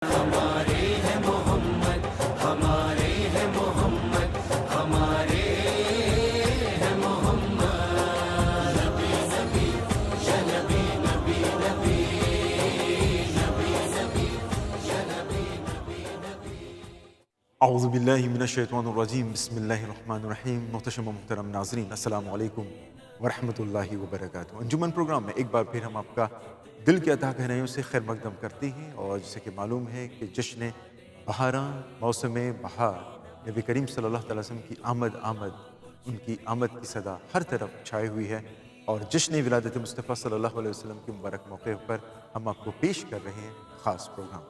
ہمارے ہیں محمد، ہمارے ہیں محمد، ہمارے ہیں محمد، نبی نبی یا نبی نبی نبی، نبی نبی یا نبی نبی نبی۔ اعوذ باللہ من الشیطان الرجیم، بسم اللہ الرحمن الرحیم۔ محتشم و محترم ناظرین، السلام علیکم ورحمۃ اللہ وبرکاتہ۔ انجمن پروگرام میں ایک بار پھر ہم آپ کا دل کے عطا گہرائیوں سے خیر مقدم کرتے ہیں، اور جیسے کہ معلوم ہے کہ جشن بہاراں، موسم بہار، نبی کریم صلی اللہ تعالی وسلم کی آمد ان کی آمد کی صدا ہر طرف چھائی ہوئی ہے، اور جشن ولادت مصطفیٰ صلی اللہ علیہ وسلم کے مبارک موقع پر ہم آپ کو پیش کر رہے ہیں خاص پروگرام۔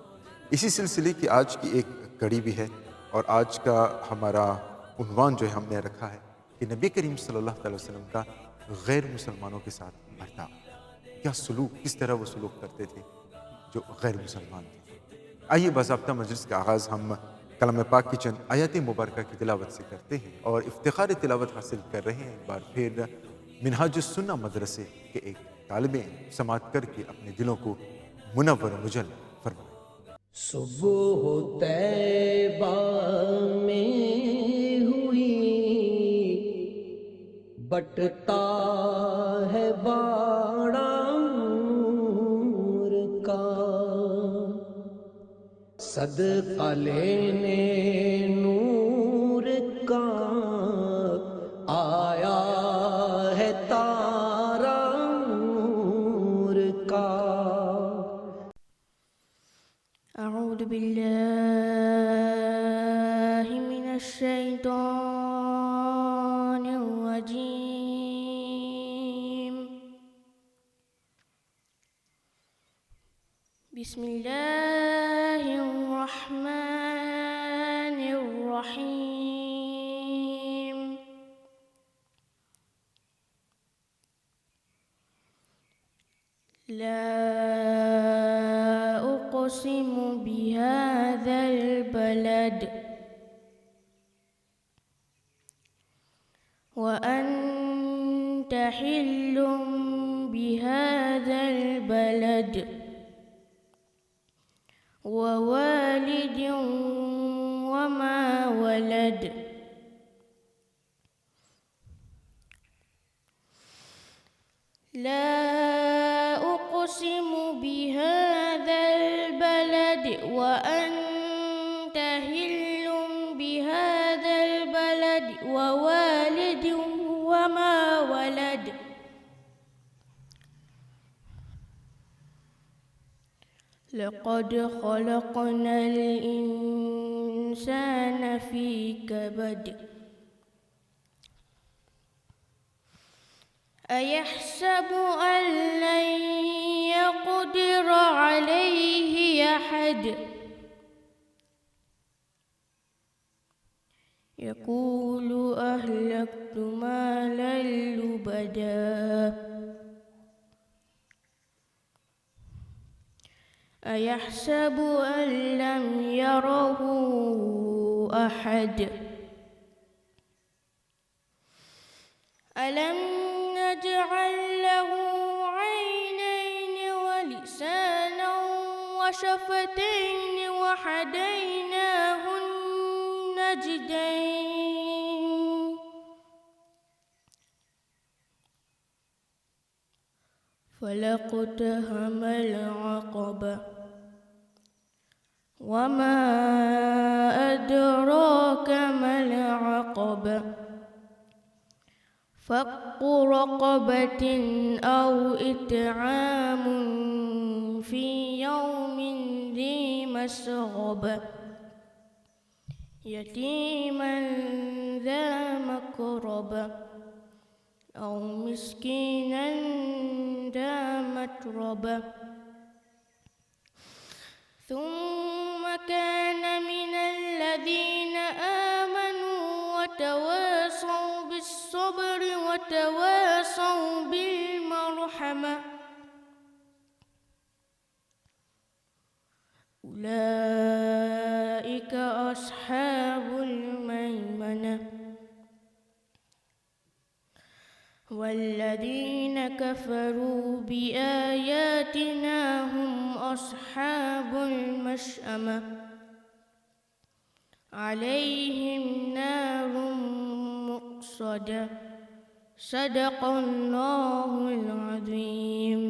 اسی سلسلے کی آج کی ایک کڑی بھی ہے، اور آج کا ہمارا عنوان جو ہے ہم نے رکھا ہے کہ نبی کریم صلی اللہ تعالی وسلم کا غیر مسلمانوں کے ساتھ برتاؤ، کیا سلوک، کس طرح وہ سلوک کرتے تھے جو غیر مسلمان تھے۔ آئیے باضابطہ مجلس کا آغاز ہم کلام پاک کی چند آیات مبارکہ کی تلاوت سے کرتے ہیں، اور افتخار تلاوت حاصل کر رہے ہیں ایک بار پھر منہاج السنہ مدرسے کے ایک طالب علم، سماعت کر کے اپنے دلوں کو منور و مجل فرمائیں۔ صبح طیبہ میں ہوئی، بٹتا ہے باڑا نور کا، صدقہ لینے نور کا آیا ہے تارا نور کا۔ أعوذ بالله من الشيطان الرجيم. بسم الله الرحمن الرحيم. لا أقسم بهذا البلد وأنت حل بهذا البلد ووالد وما ولد. لا أقسم بهذا البلد وأنت حل بهذا البلد ووالد وما ولد. لقد خلقنا الإنسان في كبد. أيحسب أن لن يقدر عليه أحد. يقول أهلكت مالا لبدا. أيحسب أن لم يره أحد. ألم نجعل له عينين ولسانا وشفتين وهديناه النجدين. فلاقتحم العقبة وما أدراك ما العقبة. فك رقبة أو إطعام في يوم ذي مسغبة. يتيما ذا مقربة أو مسكينا ذا متربة. ثم كان من الذين آمنوا وتواصوا بالصبر وتواصوا بالمرحمة. أولئك أصحاب الميمنة. والذين كفروا بآياتنا هم وأصحاب المشأمة عليهم نار مؤصدة صدق الله العظيم.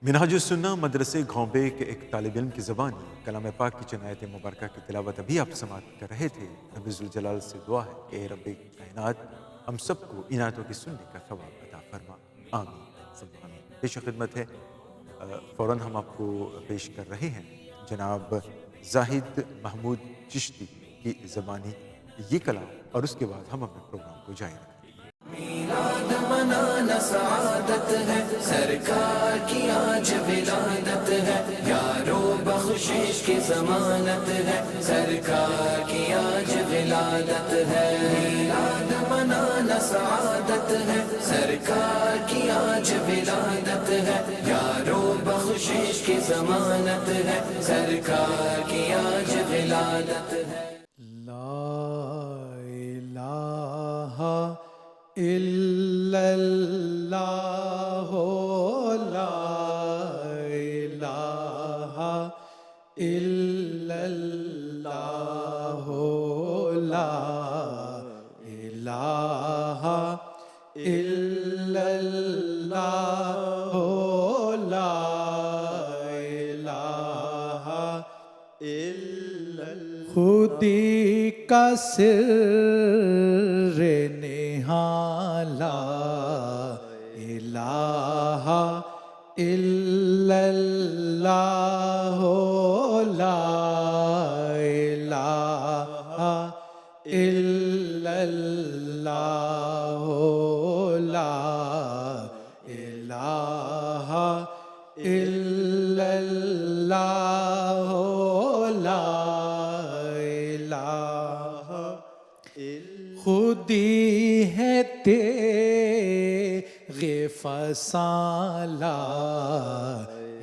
منہاج السنہ مدرسے گھونبے کے ایک طالب علم کی زبانی کلام پاک کی چند آیت مبارکہ کی تلاوت ابھی آپ سماعت کر رہے تھے. رب ذوالجلال سے دعا ہے کہ اے رب کائنات ہم سب کو ان آیتوں کی سننے کا ثواب عطا فرما. آمین ثم آمین. پیش خدمت ہے فوراً ہم آپ کو پیش کر رہے ہیں جناب زاہد محمود چشتی کی زبانی یہ کلام، اور اس کے بعد ہم اپنے پروگرام کو جاری رکھیں. میلاد منانا سعادت ہے، سرکار کی آج ولادت ہے، یارو بخشش کی ضمانت ہے، سرکار کی آج ولادت ہے. میلاد منانا سعادت ہے، سرکار کی آج ولادت ہے، یارو بخشش کی ضمانت ہے، سرکار کی آج ولادت ہے. لا الہ الا اللہ لا الہ الا اللہ لا الہ الا اللہ لا الہ الا اللہ. خودی کا سر نہاں لا الہ الا اللہ لا الہ الا اللہ لا الہ الا اللہ لا الہ. خودی ہے تیغ فساں لا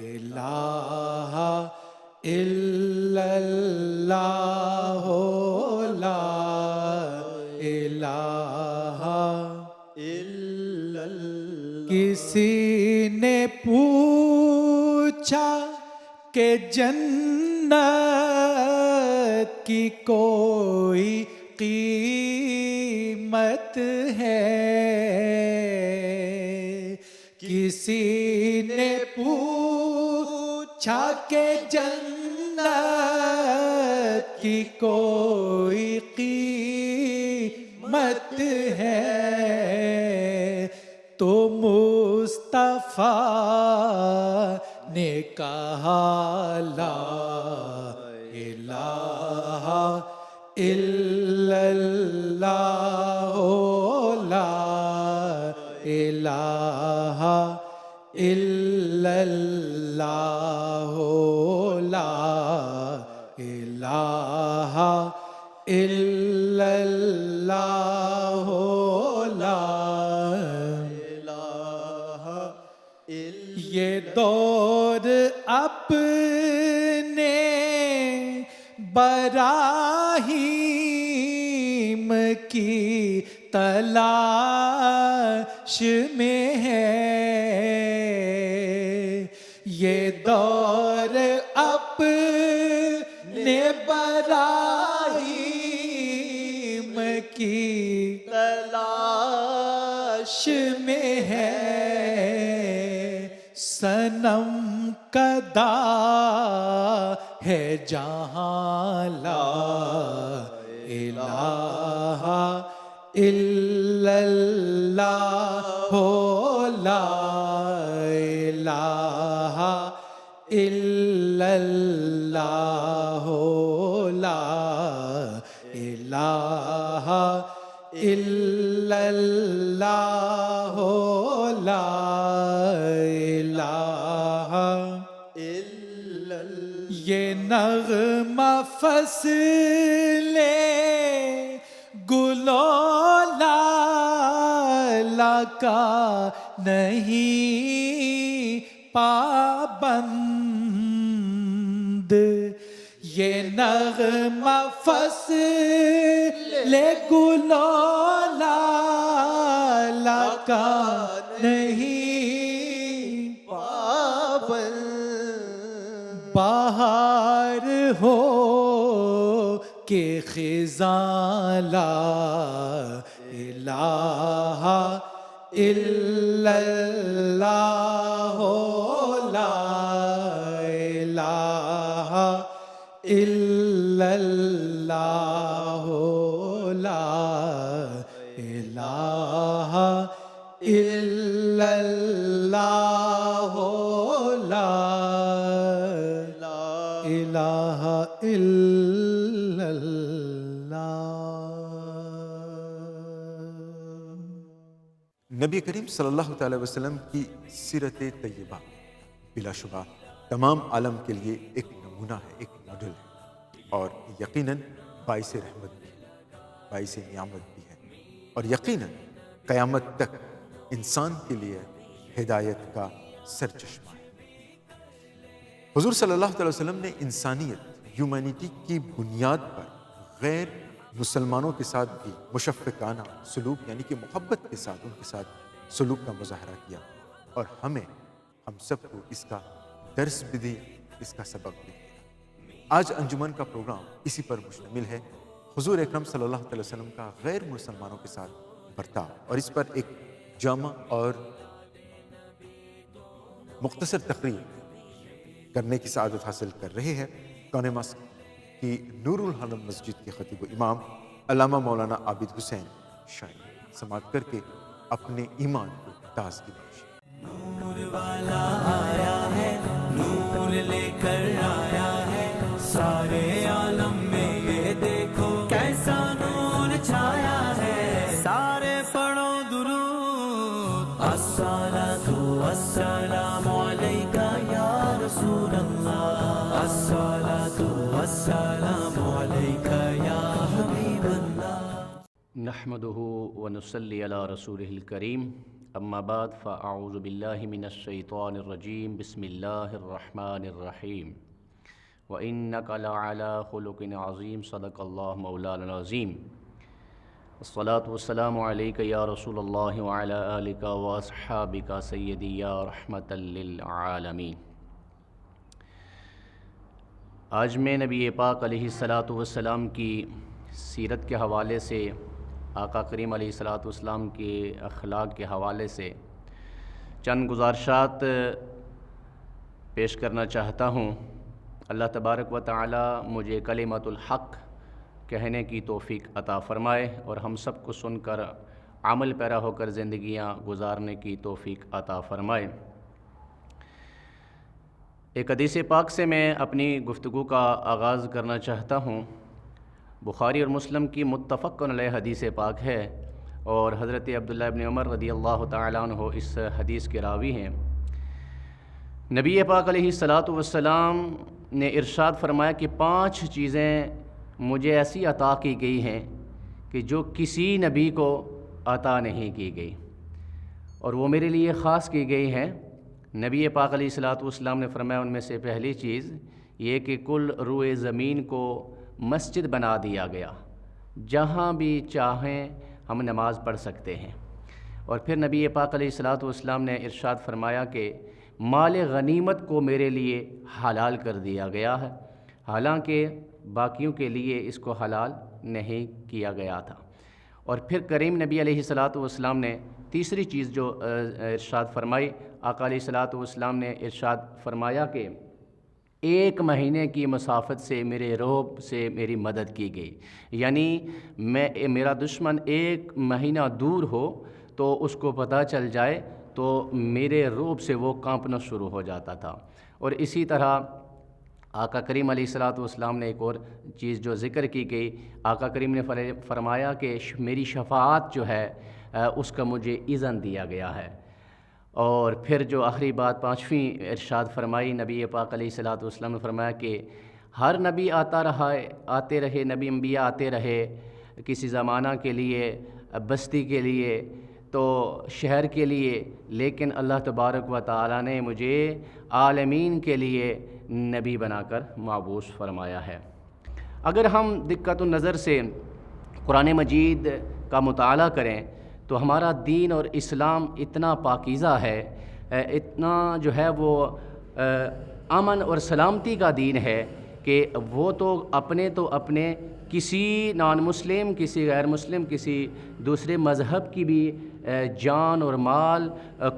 الہ الا اللہ لا الہ الا اللہ. کسی نے پوچھا کہ جنت کی کوئی قیمت ہے؟ کسی نے پوچھا کہ جنت کی کوئی قیمت ہے؟ تو مصطفیٰ نے کہا لا الہ الا اللہ لا الہ الا اللہ لا الہ الا اللہ لا الہ. یہ دور اپنے براہیم کی تلاش میں ہے. یہ دور اپنے براہیم کی تلاش میں ہے. صنم کدا ہے جہاں لا الہ الا اللہ لا الہ الا اللہ لا الہ الا اللہ لا الہ الا اللہ. یہ نغمہ فصل گلو لالا کا نہیں پابند. یہ نغمہ فصل گلو لالا کا نہیں پابند. ہو کہ خزاں لا الہ الا اللہ لا الہ الا اللہ لا الہ الا اللہ لا الہ الا اللہ۔ نبی کریم صلی اللہ تعالی وسلم کی سیرت طیبہ بلا شبہ تمام عالم کے لیے ایک نمونہ ہے، ایک ماڈل ہے، اور یقیناً باعث رحمت بھی ہے، باعث نعمت بھی ہے، اور یقیناً قیامت تک انسان کے لیے ہدایت کا سرچشمہ ہے۔ حضور صلی اللہ علیہ وسلم نے انسانیت، ہیومینٹی کی بنیاد پر غیر مسلمانوں کے ساتھ بھی مشفقانہ سلوک یعنی کہ محبت کے ساتھ ان کے ساتھ سلوک کا مظاہرہ کیا، اور ہم سب کو اس کا درس بھی دیا، اس کا سبق بھی دیا۔ آج انجمن کا پروگرام اسی پر مشتمل ہے، حضور اکرم صلی اللہ علیہ وسلم کا غیر مسلمانوں کے ساتھ برتاؤ، اور اس پر ایک جامع اور مختصر تقریر کرنے کی سعادت حاصل کر رہے ہیں کون ماسک کی نور الحرم مسجد کے خطیب و امام علامہ مولانا عابد حسین شاعری، سماعت کر کے اپنے ایمان کو تازگی بخشیں۔ نور والا آیا ہے، نور لے کر آیا ہے، سارے عالم میں یہ دیکھو کیسا نور چھایا ہے، سارے پڑھو درود، الصلاۃ والسلام علیکہ یا رسول اللہ، الصلاۃ والسلام علیکہ یا حبیب اللہ۔ نحمده ونصلي على رسوله الكريم اما بعد فاعوذ بالله من الشيطان الرجيم بسم الله الرحمن الرحيم وانك لعلى خلق عظيم صدق الله مولانا العظيم الصلاة والسلام عليك يا رسول الله وعلى آلك واصحابك سيدي يا رحمة للعالمين۔ آج میں نبی پاک علیہ السلام کی سیرت کے حوالے سے، آقا کریم علیہ السلام کے اخلاق کے حوالے سے چند گزارشات پیش کرنا چاہتا ہوں۔ اللہ تبارک و تعالی مجھے کلمۃ الحق کہنے کی توفیق عطا فرمائے، اور ہم سب کو سن کر عمل پیرا ہو کر زندگیاں گزارنے کی توفیق عطا فرمائے۔ ایک حدیث پاک سے میں اپنی گفتگو کا آغاز کرنا چاہتا ہوں۔ بخاری اور مسلم کی متفق علیہ حدیث پاک ہے، اور حضرت عبداللہ ابن عمر رضی اللہ تعالیٰ عنہ اس حدیث کے راوی ہیں۔ نبی پاک علیہ السلام نے ارشاد فرمایا کہ 5 چیزیں مجھے ایسی عطا کی گئی ہیں کہ جو کسی نبی کو عطا نہیں کی گئی، اور وہ میرے لیے خاص کی گئی ہیں۔ نبی پاک علیہ السلام نے فرمایا ان میں سے پہلی چیز یہ کہ کل روئے زمین کو مسجد بنا دیا گیا، جہاں بھی چاہیں ہم نماز پڑھ سکتے ہیں۔ اور پھر نبی پاک علیہ السلام نے ارشاد فرمایا کہ مال غنیمت کو میرے لیے حلال کر دیا گیا ہے، حالانکہ باقیوں کے لیے اس کو حلال نہیں کیا گیا تھا۔ اور پھر کریم نبی علیہ السلام نے تیسری چیز جو ارشاد فرمائی، آقا علیہ السلام نے ارشاد فرمایا کہ 1 مہینے کی مسافت سے میرے رعب سے میری مدد کی گئی، یعنی میرا دشمن 1 مہینہ دور ہو تو اس کو پتہ چل جائے تو میرے رعب سے وہ کانپنا شروع ہو جاتا تھا۔ اور اسی طرح آقا کریم علیہ السلام نے ایک اور چیز جو ذکر کی گئی، آقا کریم نے فرمایا کہ میری شفاعت جو ہے اس کا مجھے اذن دیا گیا ہے۔ اور پھر جو آخری بات 5ویں ارشاد فرمائی نبی پاک علیہ السلام نے فرمایا کہ ہر نبی آتے رہے، نبی انبیاء آتے رہے، کسی زمانہ کے لیے، بستی کے لیے، تو شہر کے لیے، لیکن اللہ تبارک و تعالیٰ نے مجھے عالمین کے لیے نبی بنا کر مبعوث فرمایا ہے۔ اگر ہم دقت النظر سے قرآن مجید کا مطالعہ کریں تو ہمارا دین اور اسلام اتنا پاکیزہ ہے، اتنا جو ہے وہ امن اور سلامتی کا دین ہے کہ وہ تو اپنے کسی نان مسلم، کسی غیر مسلم، کسی دوسرے مذہب کی بھی جان اور مال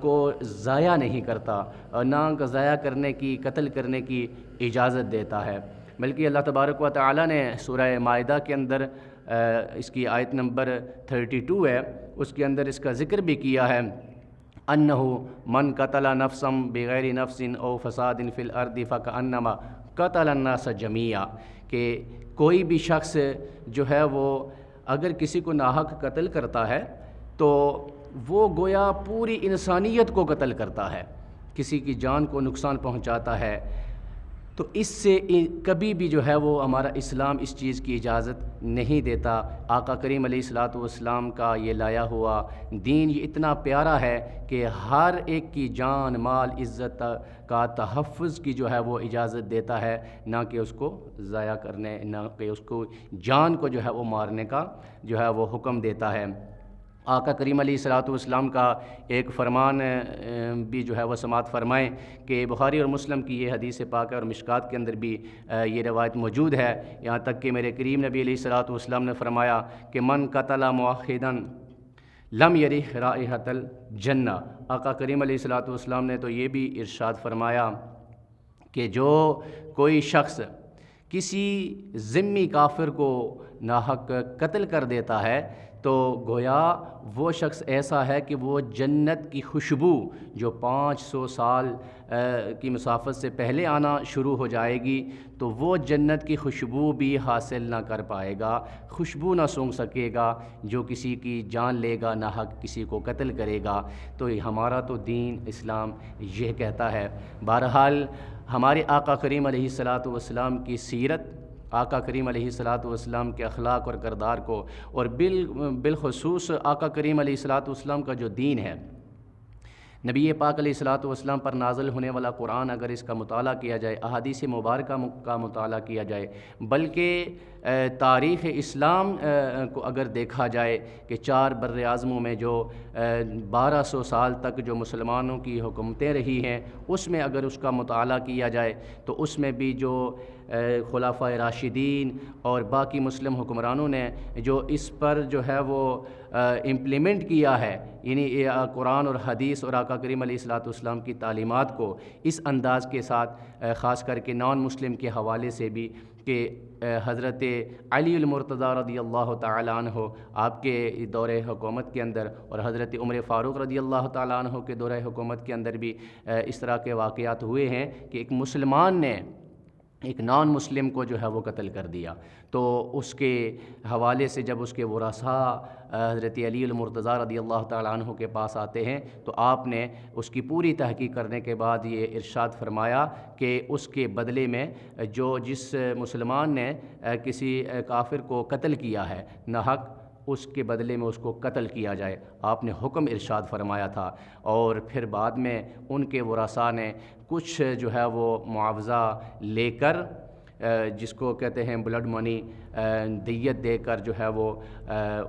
کو ضائع نہیں کرتا، نہ ضائع کرنے کی، قتل کرنے کی اجازت دیتا ہے، بلکہ اللہ تبارک و تعالیٰ نے سورہ مائدہ کے اندر اس کی آیت نمبر 32 ہے، اس کے اندر اس کا ذکر بھی کیا ہے، انہ من قتل نفسا بغیر نفس او فساد فی الارض فکأنما قتل الناس جمیعا، کہ کوئی بھی شخص جو ہے وہ اگر کسی کو ناحق قتل کرتا ہے تو وہ گویا پوری انسانیت کو قتل کرتا ہے، کسی کی جان کو نقصان پہنچاتا ہے، تو اس سے کبھی بھی جو ہے وہ ہمارا اسلام اس چیز کی اجازت نہیں دیتا۔ آقا کریم علیہ الصلوۃ والسلام کا یہ لایا ہوا دین یہ اتنا پیارا ہے کہ ہر ایک کی جان، مال، عزت کا تحفظ کی جو ہے وہ اجازت دیتا ہے، نہ کہ اس کو ضائع کرنے، نہ کہ اس کو جان کو جو ہے وہ مارنے کا جو ہے وہ حکم دیتا ہے۔ آقا کریم علیہ الصلوۃ والسلام کا ایک فرمان بھی جو ہے وہ سماعت فرمائیں کہ بخاری اور مسلم کی یہ حدیث پاک ہے اور مشکات کے اندر بھی یہ روایت موجود ہے، یہاں تک کہ میرے کریم نبی علیہ الصلوۃ والسلام نے فرمایا کہ من قتل موحدا لم یرح رائحۃ الجنہ۔ آقا کریم علیہ الصلوۃ والسلام نے تو یہ بھی ارشاد فرمایا کہ جو کوئی شخص کسی ذمی کافر کو ناحق قتل کر دیتا ہے تو گویا وہ شخص ایسا ہے کہ وہ جنت کی خوشبو جو 500 سال کی مسافت سے پہلے آنا شروع ہو جائے گی تو وہ جنت کی خوشبو بھی حاصل نہ کر پائے گا، خوشبو نہ سونگھ سکے گا جو کسی کی جان لے گا، ناحق کسی کو قتل کرے گا۔ تو ہمارا تو دین اسلام یہ کہتا ہے۔ بہرحال ہمارے آقا کریم علیہ الصلوۃ والسلام کی سیرت، آقا کریم علیہ الصلوۃ والسلام کے اخلاق اور کردار کو، اور بالخصوص آقا کریم علیہ الصلوۃ والسلام کا جو دین ہے، نبی پاک علیہ الصلوۃ والسلام پر نازل ہونے والا قرآن اگر اس کا مطالعہ کیا جائے، احادیث مبارکہ کا مطالعہ کیا جائے، بلکہ تاریخ اسلام کو اگر دیکھا جائے کہ 4 بر اعظموں میں جو 1200 سال تک جو مسلمانوں کی حکومتیں رہی ہیں، اس میں اگر اس کا مطالعہ کیا جائے تو اس میں بھی جو خلفائے راشدین اور باقی مسلم حکمرانوں نے جو اس پر جو ہے وہ امپلیمنٹ کیا ہے، یعنی قرآن اور حدیث اور آقا کریم علیہ الصلوۃ والسلام کی تعلیمات کو اس انداز کے ساتھ، خاص کر کے نان مسلم کے حوالے سے بھی، کہ حضرت علی المرتضیٰ رضی اللہ تعالیٰ عنہ آپ کے دور حکومت کے اندر اور حضرت عمر فاروق رضی اللہ تعالیٰ عنہ کے دور حکومت کے اندر بھی اس طرح کے واقعات ہوئے ہیں کہ ایک مسلمان نے ایک نان مسلم کو جو ہے وہ قتل کر دیا، تو اس کے حوالے سے جب اس کے ورثاء حضرت علی المرتضیٰ رضی اللہ تعالیٰ عنہ کے پاس آتے ہیں تو آپ نے اس کی پوری تحقیق کرنے کے بعد یہ ارشاد فرمایا کہ اس کے بدلے میں جس مسلمان نے کسی کافر کو قتل کیا ہے ناحق، اس کے بدلے میں اس کو قتل کیا جائے، آپ نے حکم ارشاد فرمایا تھا۔ اور پھر بعد میں ان کے ورثاء نے کچھ جو ہے وہ معاوضہ لے کر، جس کو کہتے ہیں بلڈ منی، دیت دے کر جو ہے وہ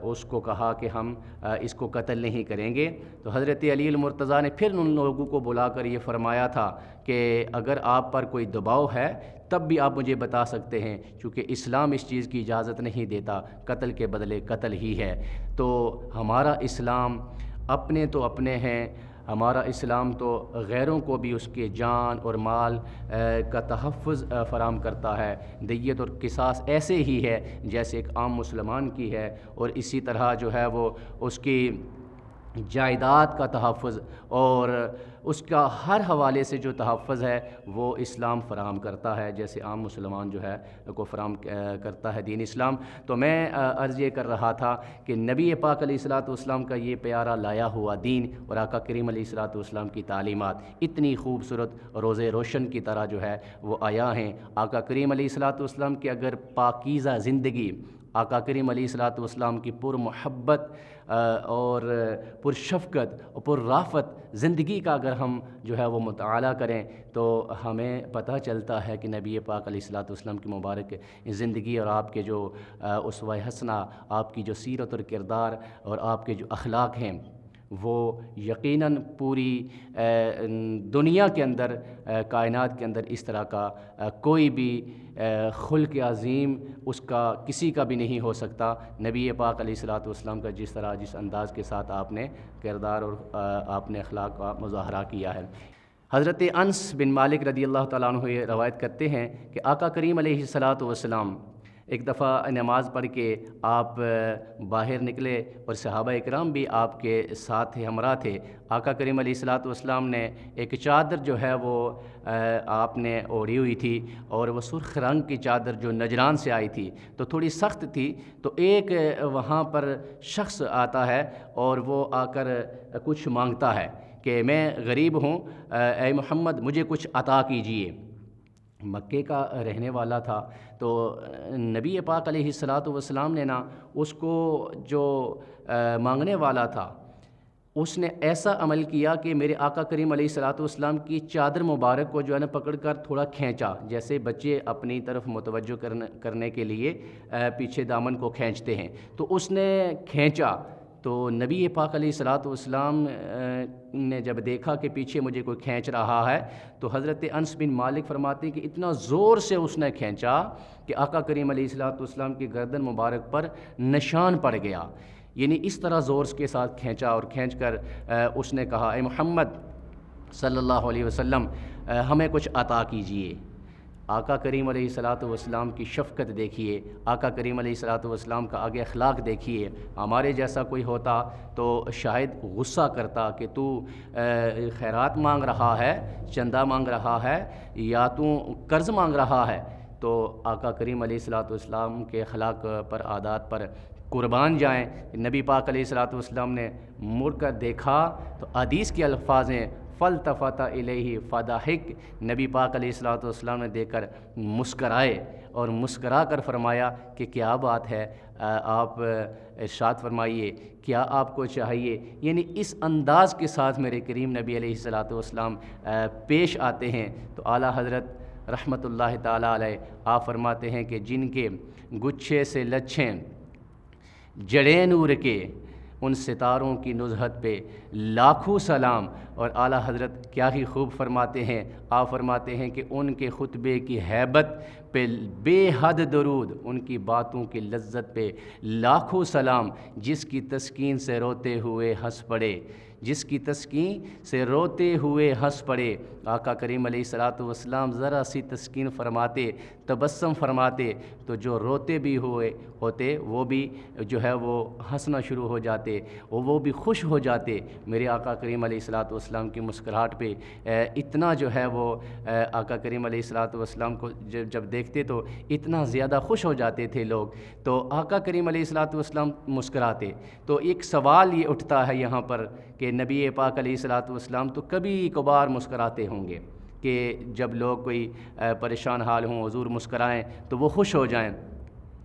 اس کو کہا کہ ہم اس کو قتل نہیں کریں گے۔ تو حضرت علی المرتضیٰ نے پھر ان لوگوں کو بلا کر یہ فرمایا تھا کہ اگر آپ پر کوئی دباؤ ہے تب بھی آپ مجھے بتا سکتے ہیں، چونکہ اسلام اس چیز کی اجازت نہیں دیتا، قتل کے بدلے قتل ہی ہے۔ تو ہمارا اسلام اپنے تو اپنے ہیں، ہمارا اسلام تو غیروں کو بھی اس کے جان اور مال کا تحفظ فراہم کرتا ہے۔ دیت اور قصاص ایسے ہی ہے جیسے ایک عام مسلمان کی ہے، اور اسی طرح جو ہے وہ اس کی جائیداد کا تحفظ اور اس کا ہر حوالے سے جو تحفظ ہے وہ اسلام فراہم کرتا ہے، جیسے عام مسلمان جو ہے کو فراہم کرتا ہے دین اسلام۔ تو میں عرض یہ کر رہا تھا کہ نبی پاک علیہ الصلوۃ والسلام کا یہ پیارا لایا ہوا دین اور آقا کریم علیہ الصلوۃ والسلام کی تعلیمات اتنی خوبصورت روز روشن کی طرح جو ہے وہ آیا ہیں۔ آقا کریم علیہ الصلوۃ والسلام کی اگر پاکیزہ زندگی، آقا کریم علیہ الصلوۃ والسلام کی پر محبت اور پر شفقت اور پر رافت زندگی کا اگر ہم جو ہے وہ مطالعہ کریں تو ہمیں پتہ چلتا ہے کہ نبی پاک علیہ الصلوۃ والسلام کی مبارک زندگی اور آپ کے جو اسوہ حسنہ، آپ کی جو سیرت اور کردار اور آپ کے جو اخلاق ہیں وہ یقیناً پوری دنیا کے اندر کائنات کے اندر اس طرح کا کوئی بھی خلق عظیم اس کا کسی کا بھی نہیں ہو سکتا نبی پاک علیہ الصلوۃ والسلام کا جس انداز کے ساتھ آپ نے کردار اور آپ نے اخلاق کا مظاہرہ کیا ہے۔ حضرت انس بن مالک رضی اللہ تعالیٰ عنہ یہ روایت کرتے ہیں کہ آقا کریم علیہ الصلوۃ والسلام ایک دفعہ نماز پڑھ کے آپ باہر نکلے اور صحابہ اکرام بھی آپ کے ساتھ ہمراہ تھے۔ آقا کریم علیہ الصلوۃ والسلام نے ایک چادر جو ہے وہ آپ نے اوڑھی ہوئی تھی، اور وہ سرخ رنگ کی چادر جو نجران سے آئی تھی تو تھوڑی سخت تھی، تو ایک وہاں پر شخص آتا ہے اور وہ آ کر کچھ مانگتا ہے کہ میں غریب ہوں، اے محمد مجھے کچھ عطا کیجئے۔ مکے کا رہنے والا تھا، تو نبی پاک علیہ الصلوۃ والسلام نے نا اس کو جو مانگنے والا تھا اس نے ایسا عمل کیا کہ میرے آقا کریم علیہ الصلوۃ والسلام کی چادر مبارک کو جو ہے نا پکڑ کر تھوڑا کھینچا، جیسے بچے اپنی طرف متوجہ کرنے کے لیے پیچھے دامن کو کھینچتے ہیں، تو اس نے کھینچا۔ تو نبی پاک علیہ الصلوۃ والسلام نے جب دیکھا کہ پیچھے مجھے کوئی کھینچ رہا ہے، تو حضرت انس بن مالک فرماتے ہیں کہ اتنا زور سے اس نے کھینچا کہ آقا کریم علیہ الصلوۃ والسلام کی گردن مبارک پر نشان پڑ گیا، یعنی اس طرح زور کے ساتھ کھینچا، اور کھینچ کر اس نے کہا اے محمد صلی اللہ علیہ وسلم ہمیں کچھ عطا کیجئے۔ آقا کریم علیہ الصلوۃ والسلام کی شفقت دیکھیے، آقا کریم علیہ الصلوۃ والسلام کا آگے اخلاق دیکھیے۔ ہمارے جیسا کوئی ہوتا تو شاید غصہ کرتا کہ تو خیرات مانگ رہا ہے، چندہ مانگ رہا ہے، یا تو قرض مانگ رہا ہے۔ تو آقا کریم علیہ الصلوۃ والسلام کے اخلاق پر، عادات پر قربان جائیں۔ نبی پاک علیہ الصلوۃ والسلام نے مڑ کر دیکھا تو حدیث کے الفاظ ہیں فَالْتَفَتَ إِلَيْهِ فَضَحِكَ، نبی پاک علیہ الصلوۃ والسلام نے دیکھ کر مسکرائے، اور مسکرا کر فرمایا کہ کیا بات ہے، آپ ارشاد فرمائیے کیا آپ کو چاہیے۔ یعنی اس انداز کے ساتھ میرے کریم نبی علیہ الصلوۃ والسلام پیش آتے ہیں۔ تو اعلیٰ حضرت رحمۃ اللہ تعالیٰ علیہ آپ فرماتے ہیں کہ جن کے گچھے سے لچھیں جڑیں نور کے، ان ستاروں کی نزہت پہ لاکھوں سلام۔ اور اعلیٰ حضرت کیا ہی خوب فرماتے ہیں، آپ فرماتے ہیں کہ ان کے خطبے کی ہیبت پہ بے حد درود، ان کی باتوں کی لذت پہ لاکھوں سلام۔ جس کی تسکین سے روتے ہوئے ہنس پڑے، جس کی تسکین سے روتے ہوئے ہنس پڑے۔ آقا کریم علیہ الصلوۃ والسلام ذرا سی تسکین فرماتے، تبسم فرماتے، تو جو روتے بھی ہوتے وہ بھی جو ہے وہ ہنسنا شروع ہو جاتے، وہ بھی خوش ہو جاتے۔ میرے آقا کریم علیہ الصلوۃ والسلام کی مسکراہٹ پہ اتنا جو ہے وہ آقا کریم علیہ الصلوۃ والسلام کو جب دیکھتے تو اتنا زیادہ خوش ہو جاتے تھے لوگ۔ تو آقا کریم علیہ الصلوۃ والسلام مسکراتے، تو ایک سوال یہ اٹھتا ہے یہاں پر کہ نبی پاک علیہ الصلوۃ والسلام تو کبھی کبھار مسکراتے ہوں گے، کہ جب لوگ کوئی پریشان حال ہوں حضور مسکرائیں تو وہ خوش ہو جائیں۔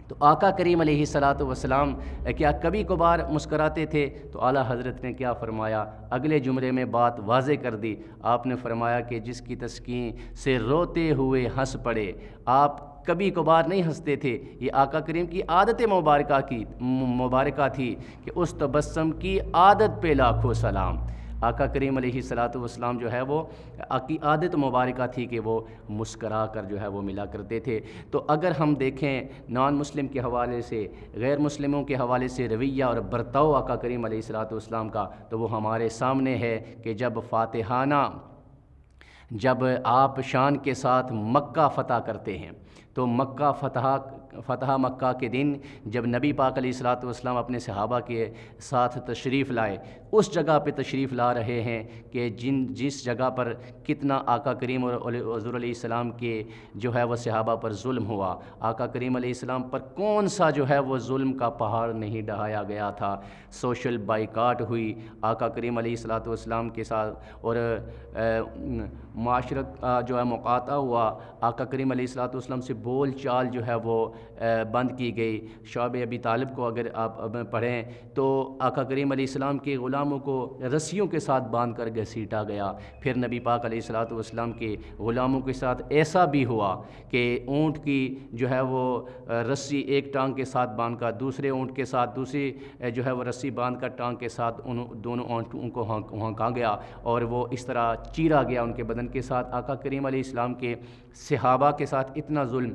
تو آقا کریم علیہ الصلوۃ والسلام کیا کبھی کبھار مسکراتے تھے؟ تو اعلیٰ حضرت نے کیا فرمایا، اگلے جملے میں بات واضح کر دی۔ آپ نے فرمایا کہ جس کی تسکین سے روتے ہوئے ہنس پڑے۔ آپ کبھی کبھار نہیں ہنستے تھے، یہ آقا کریم کی عادت مبارکہ تھی کہ اس تبسم کی عادت پہ لاکھوں سلام۔ آقا کریم علیہ الصلوۃ والسلام جو ہے وہ کی عادت مبارکہ تھی کہ وہ مسکرا کر جو ہے وہ ملا کرتے تھے۔ تو اگر ہم دیکھیں نان مسلم کے حوالے سے، غیر مسلموں کے حوالے سے رویہ اور برتاؤ آقا کریم علیہ الصلوۃ والسلام کا، تو وہ ہمارے سامنے ہے کہ جب آپ شان کے ساتھ مکہ فتح کرتے ہیں، تو مکہ فتح مکہ کے دن جب نبی پاک علیہ الصلوۃ والسلام اپنے صحابہ کے ساتھ تشریف لائے، اس جگہ پہ تشریف لا رہے ہیں کہ جس جگہ پر کتنا آقا کریم اور حضور علیہ السلام کے جو ہے وہ صحابہ پر ظلم ہوا، آقا کریم علیہ السلام پر کون سا جو ہے وہ ظلم کا پہاڑ نہیں ڈھایا گیا تھا۔ سوشل بائیکاٹ ہوئی آقا کریم علیہ الصلوۃ والسلام کے ساتھ، اور معاشرت جو ہے مقاطع ہوا، آقا کریم علیہ الصلوۃ والسلام سے بول چال جو ہے وہ بند کی گئی۔ شعب ابی طالب کو اگر آپ پڑھیں تو آقا کریم علیہ السلام کے غلاموں کو رسیوں کے ساتھ باندھ کر گھسیٹا گیا۔ پھر نبی پاک علیہ الصلوۃ والسلام کے غلاموں کے ساتھ ایسا بھی ہوا کہ اونٹ کی جو ہے وہ رسی ایک ٹانگ کے ساتھ باندھ کر، دوسرے اونٹ کے ساتھ دوسری جو ہے وہ رسی باندھ کر ٹانگ کے ساتھ ان دونوں اونٹوں کو ہانکا گیا، اور وہ اس طرح چیرا گیا ان کے بدن کے ساتھ۔ آقا کریم علیہ السلام کے صحابہ کے ساتھ اتنا ظلم،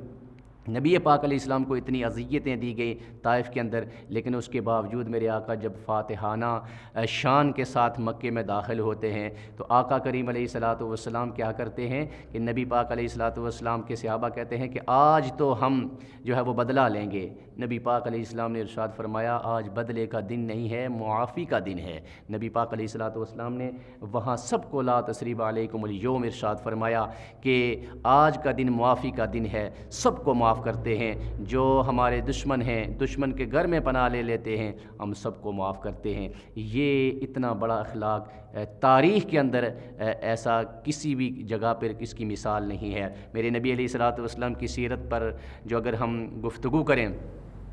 نبی پاک علیہ السلام کو اتنی اذیتیں دی گئی طائف کے اندر، لیکن اس کے باوجود میرے آقا جب فاتحانہ شان کے ساتھ مکے میں داخل ہوتے ہیں تو آقا کریم علیہ الصلوۃ والسلام کیا کرتے ہیں کہ نبی پاک علیہ الصلوۃ والسلام کے صحابہ کہتے ہیں کہ آج تو ہم جو ہے وہ بدلہ لیں گے۔ نبی پاک علیہ السلام نے ارشاد فرمایا آج بدلے کا دن نہیں ہے، معافی کا دن ہے۔ نبی پاک علیہ الصلوۃ والسلام نے وہاں سب کو لا تثریب علیکم الیوم ارشاد فرمایا کہ آج کا دن معافی کا دن ہے، سب کو معاف کرتے ہیں، جو ہمارے دشمن ہیں، دشمن کے گھر میں پناہ لے لیتے ہیں، ہم سب کو معاف کرتے ہیں۔ یہ اتنا بڑا اخلاق تاریخ کے اندر ایسا کسی بھی جگہ پر کس کی مثال نہیں ہے۔ میرے نبی علیہ الصلوۃ والسلام کی سیرت پر جو اگر ہم گفتگو کریں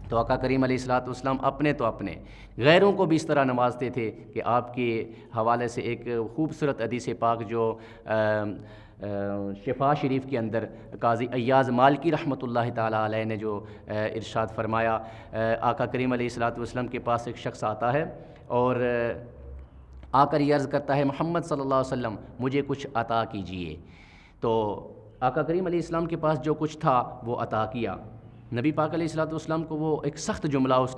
تو آقا کریم علیہ الصلوۃ والسلام اپنے تو اپنے غیروں کو بھی اس طرح نوازتے تھے کہ آپ کے حوالے سے ایک خوبصورت حدیث پاک جو شفا شریف کے اندر قاضی ایاز مالکی رحمۃ اللہ تعالیٰ علیہ نے جو ارشاد فرمایا، آقا کریم علیہ الصلوۃ والسلام کے پاس ایک شخص آتا ہے اور آ کر یہ عرض کرتا ہے محمد صلی اللہ علیہ وسلم مجھے کچھ عطا کیجئے۔ تو آقا کریم علیہ السلام کے پاس جو کچھ تھا وہ عطا کیا۔ نبی پاک علیہ الصلوۃ والسلام کو وہ ایک سخت جملہ اس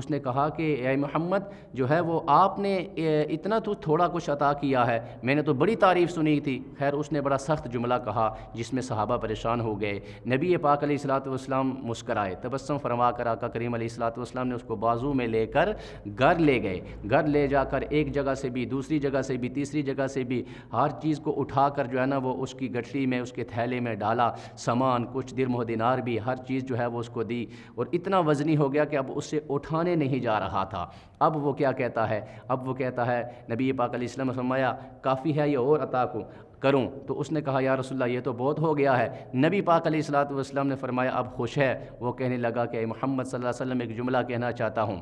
نے کہا کہ اے محمد جو ہے وہ آپ نے اتنا تو تھوڑا کچھ عطا کیا ہے، میں نے تو بڑی تعریف سنی تھی۔ خیر اس نے بڑا سخت جملہ کہا جس میں صحابہ پریشان ہو گئے۔ نبی پاک علیہ الصلوۃ والسلام مسکرائے، تبسم فرما کر آقا کریم علیہ الصلوۃ والسلام نے اس کو بازو میں لے کر گھر لے گئے۔ گھر لے جا کر ایک جگہ سے بھی، دوسری جگہ سے بھی، تیسری جگہ سے بھی ہر چیز کو اٹھا کر جو ہے نا وہ اس کی گٹھری میں، اس کے تھیلے میں ڈالا، سامان کچھ درہم و دینار بھی، ہر چیز جو ہے وہ اس کو دی، اور اتنا وزنی ہو گیا کہ اب اسے اٹھانے نہیں جا رہا تھا۔ اب وہ کیا کہتا ہے؟ اب وہ کہتا ہے نبی پاک علیہ السلام نے فرمایا کافی ہے یہ اور عطا کروں؟ تو اس نے کہا یا رسول اللہ یہ تو بہت ہو گیا ہے۔ نبی پاک علیہ الصلوۃ والسلام نے فرمایا اب خوش ہے؟ وہ کہنے لگا کہ محمد صلی اللہ علیہ وسلم ایک جملہ کہنا چاہتا ہوں۔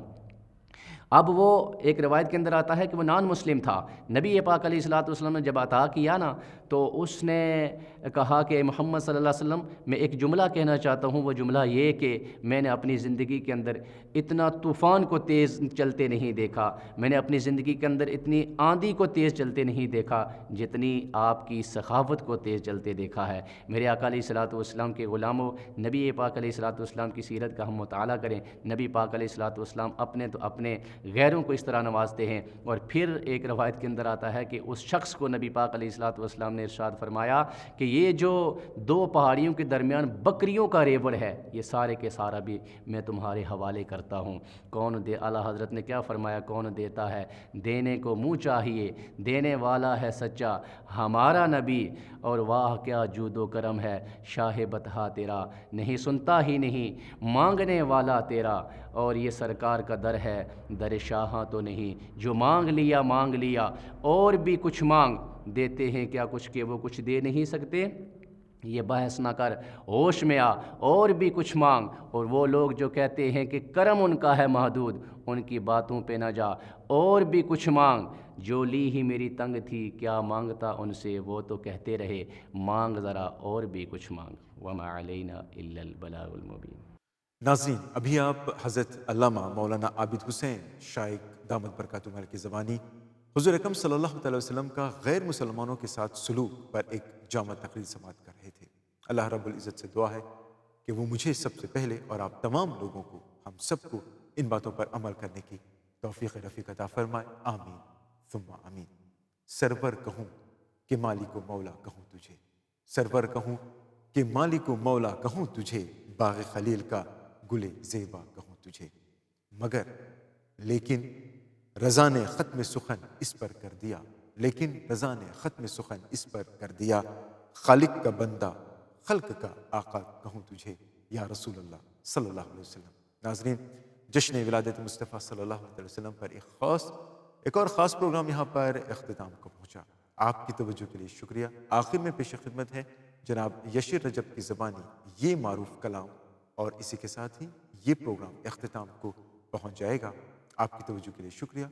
اب وہ ایک روایت کے اندر آتا ہے کہ وہ نان مسلم تھا۔ نبی پاک علیہ الصلوۃ والسلام نے جب عطا کیا نا تو اس نے کہا کہ محمد صلی اللہ علیہ وسلم میں ایک جملہ کہنا چاہتا ہوں، وہ جملہ یہ کہ میں نے اپنی زندگی کے اندر اتنا طوفان کو تیز چلتے نہیں دیکھا، میں نے اپنی زندگی کے اندر اتنی آندھی کو تیز چلتے نہیں دیکھا جتنی آپ کی سخاوت کو تیز چلتے دیکھا ہے۔ میرے آقا علیہ الصلوۃ والسلام کے غلاموں، نبی پاک علیہ الصلوۃ والسلام کی سیرت کا ہم مطالعہ کریں۔ نبی پاک علیہ الصلوۃ والسلام اپنے تو اپنے غیروں کو اس طرح نوازتے ہیں۔ اور پھر ایک روایت کے اندر آتا ہے کہ اس شخص کو نبی پاک علیہ الصلوۃ والسلام نے ارشاد فرمایا کہ یہ جو دو پہاڑیوں کے درمیان بکریوں کا ریوڑ ہے یہ سارے کے سارا بھی میں تمہارے حوالے کرتا ہوں۔ کون دے، اعلیٰ حضرت نے کیا فرمایا؟ کون دیتا ہے؟ دینے کو منہ چاہیے، دینے والا ہے سچا ہمارا نبی، اور واہ کیا جود و کرم ہے شاہ بطحا تیرا، نہیں سنتا ہی نہیں مانگنے والا تیرا، اور یہ سرکار کا در ہے در شاہاں تو نہیں، جو مانگ لیا اور بھی کچھ مانگ، دیتے ہیں کیا کچھ کہ وہ کچھ دے نہیں سکتے؟ یہ بحث نہ کر، ہوش میں آ، اور بھی کچھ مانگ۔ اور وہ لوگ جو کہتے ہیں کہ کرم ان کا ہے محدود، ان کی باتوں پہ نہ جا، اور بھی کچھ مانگ۔ جو لی ہی میری تنگ تھی کیا مانگتا ان سے، وہ تو کہتے رہے مانگ ذرا اور بھی کچھ مانگ، وما علینا الا البلاغ المبین۔ ناظرین ابھی آپ حضرت علامہ مولانا عابد حسین شائق دامت برکاتہ کی زبانی حضور اکرم صلی اللہ علیہ وسلم کا غیر مسلمانوں کے ساتھ سلوک پر ایک جامع تقریر سماعت کر رہے تھے۔ اللہ رب العزت سے دعا ہے کہ وہ مجھے سب سے پہلے اور آپ تمام لوگوں کو، ہم سب کو ان باتوں پر عمل کرنے کی توفیق رفیق عطا فرمائے، آمین ثم آمین۔ سرور کہوں کہ مالک و مولا کہوں تجھے، سرور کہوں کہ مالک و مولا کہوں تجھے، باغ خلیل کا گل زیبا کہوں تجھے، مگر لیکن رضا نے ختم سخن اس پر کر دیا، لیکن رضا نے ختم سخن اس پر کر دیا، خالق کا بندہ خلق کا آقا کہوں تجھے یا رسول اللہ صلی اللہ علیہ وسلم۔ ناظرین جشن ولادت مصطفیٰ صلی اللہ علیہ وسلم پر ایک اور خاص پروگرام یہاں پر اختتام کو پہنچا۔ آپ کی توجہ کے لیے شکریہ۔ آخر میں پیش خدمت ہے جناب یشر رجب کی زبانی یہ معروف کلام، اور اسی کے ساتھ ہی یہ پروگرام اختتام کو پہنچ جائے گا۔ آپ کی توجہ کے لیے شکریہ۔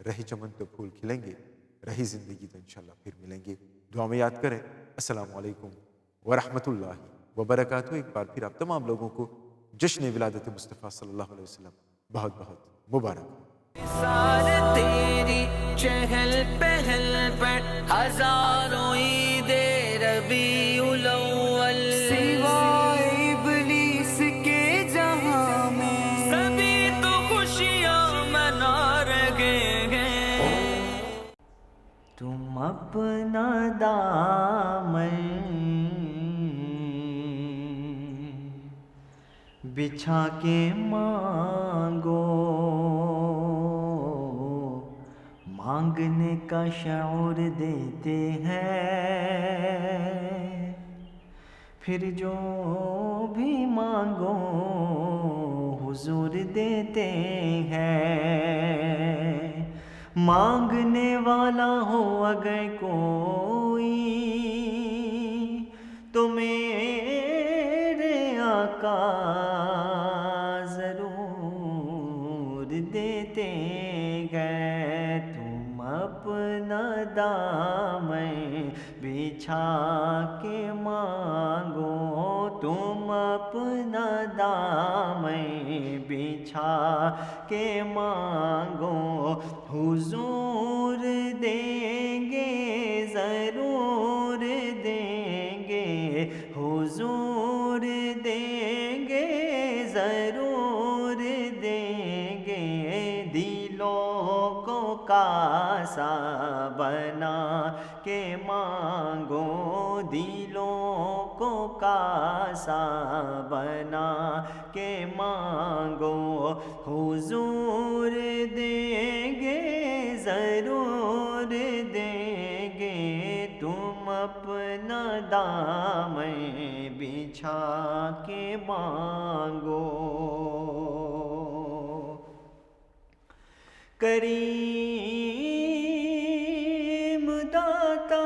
رہی چمن تو پھول کھلیں گے، رہی زندگی تو انشاءاللہ پھر ملیں گے۔ دعا میں یاد کریں۔ السلام علیکم ورحمۃ اللہ وبرکاتہ۔ ایک بار پھر آپ تمام لوگوں کو جشن ولادت مصطفیٰ صلی اللہ علیہ وسلم بہت بہت مبارک۔ سار تیری چہل پہل پر ہزاروں عید ربیع الاول، سوائے ابلیس کے جہاں میں سبھی تو خوشیاں منا رہے ہیں۔ تم اپنا دامن بچھا کے مانگو، مانگنے کا شعور دیتے ہیں، پھر جو بھی مانگو حضور دیتے ہیں۔ مانگنے والا ہو اگر کوئی تو میرے آقا ضرور دیتے ہیں۔ تم اپنا دامن بچھا کے مانگو، تم اپنا دامن بچھا کے مانگو، حضور دیں گے ضرور دیں گے، حضور دیں گے ضرور دیں گے۔ دلوں کو کاسا بنا کے مانگو، دلوں کو کاسا بنا کے مانگو، حضور دیں گے ضرور دیں گے۔ تم اپنا دامن بچھا کے مانگو۔ کریم داتا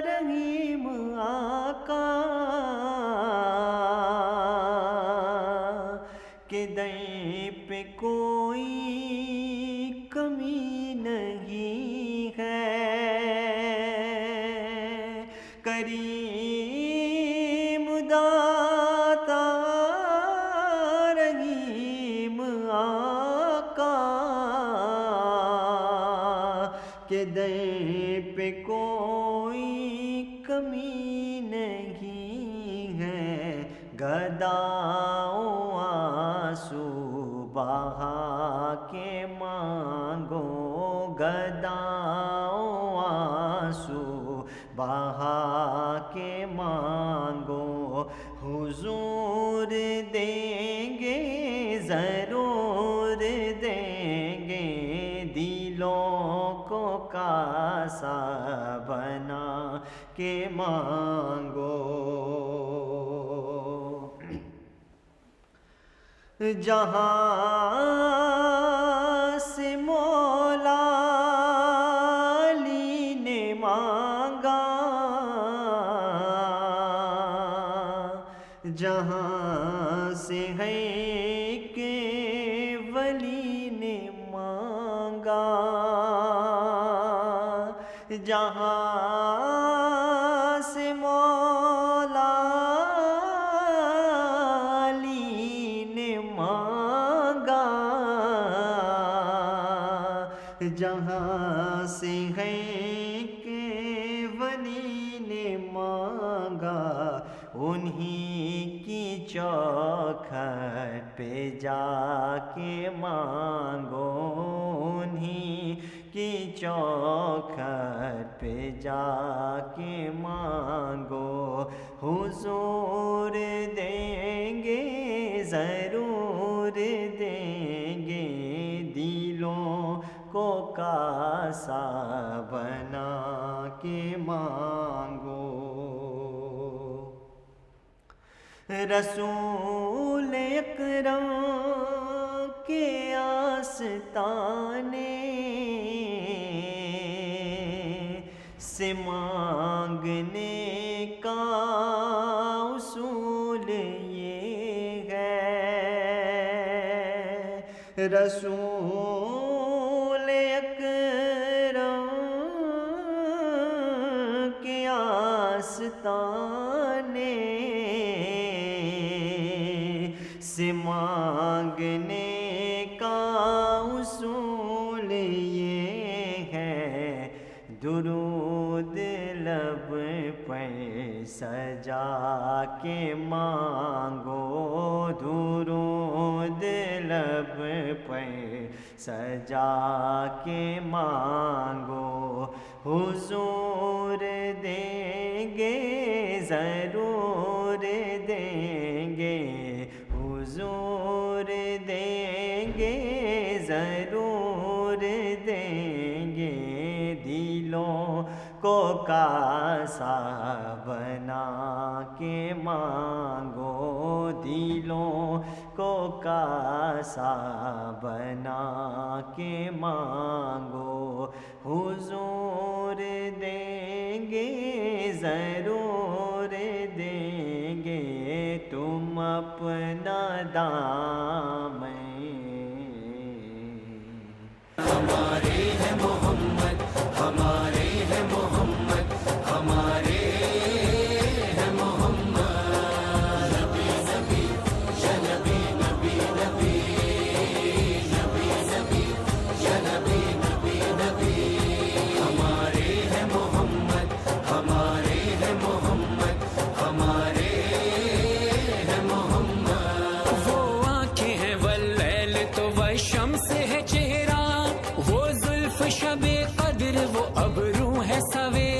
رحیم آقا کے در پہ کوئی کمی نہیں ہے۔ کریم داتا رحیم آقا کے در پہ کوئی کمی نہیں ہے۔ گداؤں آنسو بہا کے مانگو، گداؤں آنسو بہا کے مانگو، حضور دیں گے ضرور دیں گے۔ دلوں کو کاسا بنا کے مانگو۔ جہاں سے مولا علی نے مانگا، جہاں سے ہے کہ ولی نے مانگا، جہاں سے مولا علی نے مانگا، جہاں سے ہے کہ ولی نے مانگا، انہی کی چوکھٹ پہ جا کے مانگو، انہی کی چوکھٹ پہ جا کے مانگو، حضور دیں گے ضرور دیں گے۔ دلوں کو کاسا بنا کے مانگو۔ رسول اکرم کے آستانے سے مانگنے کا اصول یہ ہے، رسول اکرم کے آستانے سے مانگنے کا اصول یہ ہے، درود لب پر سجا کے مانگو، درود لب پر سجا کے مانگو، حضور دیں گے ضرور دیں گے، حضور دیں گے ضرور دیں گے، دلوں کو کاسا بنا کے مانگو، دلوں کو کاسا بنا کے مانگو، حضور دیں گے ضرور دیں گے، تم اپنا دامن ہمارے ہیں محمد، ہمارے ہیں محمد، ہمارے ہیں محمد، نبی نبی یا نبی نبی نبی، نبی نبی یا نبی نبی نبی، ہمارے ہیں محمد، ہمارے ہیں محمد، ہمارے ہیں محمد۔ وہ آنکھیں ہیں واللیل تو والشمس ہے چہرہ، وہ زلف شب قدر وہ ابرو ہے سویرا،